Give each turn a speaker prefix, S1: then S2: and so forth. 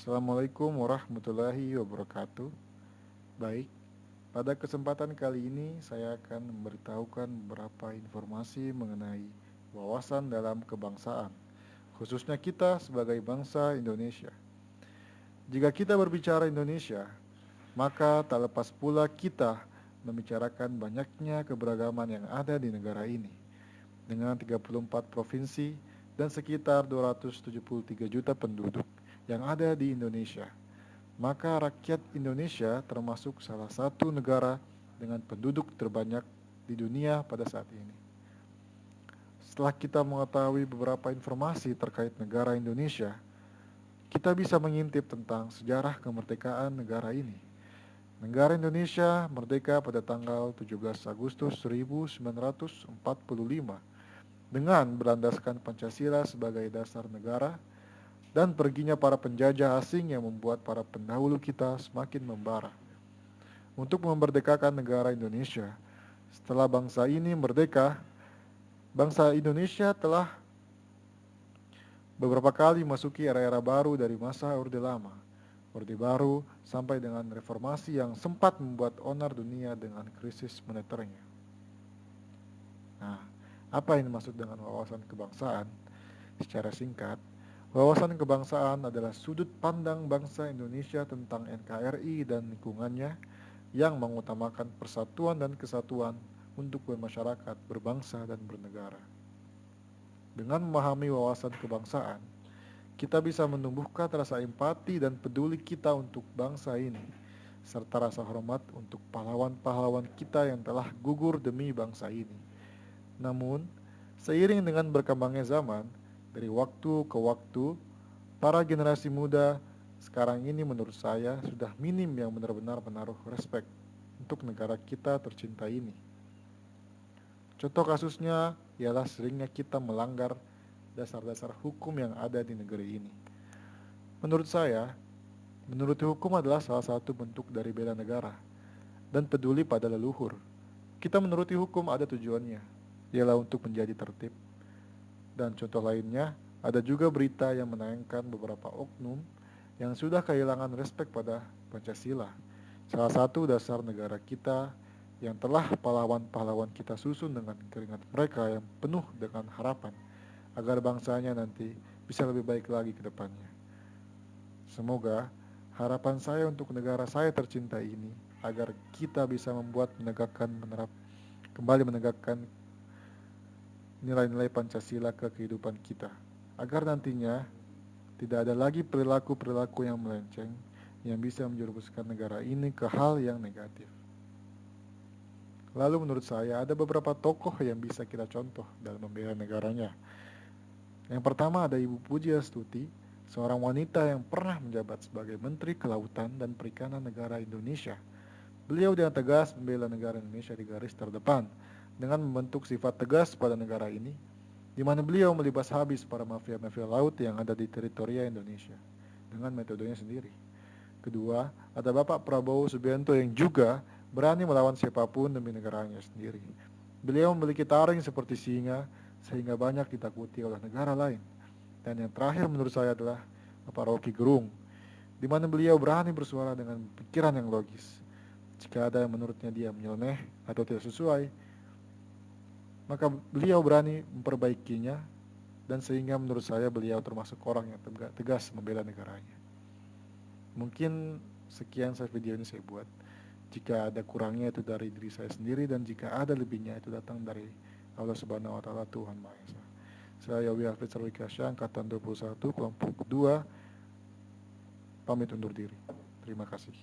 S1: Assalamualaikum warahmatullahi wabarakatuh. Baik, pada kesempatan kali ini saya akan memberitahukan beberapa informasi mengenai wawasan dalam kebangsaan, khususnya kita sebagai bangsa Indonesia. Jika kita berbicara Indonesia, maka tak lepas pula kita membicarakan banyaknya keberagaman yang ada di negara ini, dengan 34 provinsi dan sekitar 273 juta penduduk yang ada di Indonesia. Maka rakyat Indonesia termasuk salah satu negara dengan penduduk terbanyak di dunia pada saat ini. Setelah kita mengetahui beberapa informasi terkait negara Indonesia, kita bisa mengintip tentang sejarah kemerdekaan negara ini. Negara Indonesia merdeka pada tanggal 17 Agustus 1945 dengan berlandaskan Pancasila sebagai dasar negara dan perginya para penjajah asing yang membuat para pendahulu kita semakin membara. Untuk memerdekakan negara Indonesia, setelah bangsa ini merdeka, bangsa Indonesia telah beberapa kali masuki era-era baru dari masa Orde Lama, Orde Baru, sampai dengan reformasi yang sempat membuat onar dunia dengan krisis moneternya. Nah, apa yang dimaksud dengan wawasan kebangsaan? Secara singkat, wawasan kebangsaan adalah sudut pandang bangsa Indonesia tentang NKRI dan lingkungannya yang mengutamakan persatuan dan kesatuan untuk bermasyarakat, berbangsa, dan bernegara. Dengan memahami wawasan kebangsaan, kita bisa menumbuhkan rasa empati dan peduli kita untuk bangsa ini, serta rasa hormat untuk pahlawan-pahlawan kita yang telah gugur demi bangsa ini. Namun, seiring dengan berkembangnya zaman, dari waktu ke waktu, para generasi muda sekarang ini menurut saya sudah minim yang benar-benar menaruh respek untuk negara kita tercinta ini. Contoh kasusnya ialah seringnya kita melanggar dasar-dasar hukum yang ada di negeri ini. Menurut saya, menuruti hukum adalah salah satu bentuk dari bela negara dan peduli pada leluhur. Kita menuruti hukum ada tujuannya, ialah untuk menjadi tertib. Dan contoh lainnya, ada juga berita yang menayangkan beberapa oknum yang sudah kehilangan respek pada Pancasila, salah satu dasar negara kita yang telah pahlawan-pahlawan kita susun dengan keringat mereka yang penuh dengan harapan agar bangsanya nanti bisa lebih baik lagi ke depannya. Semoga harapan saya untuk negara saya tercinta ini agar kita bisa membuat kembali menegakkan nilai-nilai Pancasila ke kehidupan kita, agar nantinya tidak ada lagi perilaku-perilaku yang melenceng yang bisa menjerumuskan negara ini ke hal yang negatif. Lalu menurut saya ada beberapa tokoh yang bisa kita contoh dalam membela negaranya. Yang pertama ada Ibu Pujiastuti, seorang wanita yang pernah menjabat sebagai Menteri Kelautan dan Perikanan negara Indonesia. Beliau dengan tegas membela negara Indonesia di garis terdepan dengan membentuk sifat tegas pada negara ini, di mana beliau melibas habis para mafia-mafia laut yang ada di teritori Indonesia dengan metodenya sendiri. Kedua, ada Bapak Prabowo Subianto yang juga berani melawan siapapun demi negaranya sendiri. Beliau memiliki taring seperti singa sehingga banyak ditakuti oleh negara lain. Dan yang terakhir menurut saya adalah Bapak Rocky Gerung, di mana beliau berani bersuara dengan pikiran yang logis. Jika ada yang menurutnya dia menyeleneh atau tidak sesuai, maka beliau berani memperbaikinya, dan sehingga menurut saya beliau termasuk orang yang tegas membela negaranya. Mungkin sekian video ini saya buat. Jika ada kurangnya itu dari diri saya sendiri, dan jika ada lebihnya itu datang dari Allah Subhanahu wa taala, Tuhan Maha Esa. Saya Yawi Hafid Sarwikasya, angkatan 21, kelompok 2, pamit undur diri. Terima kasih.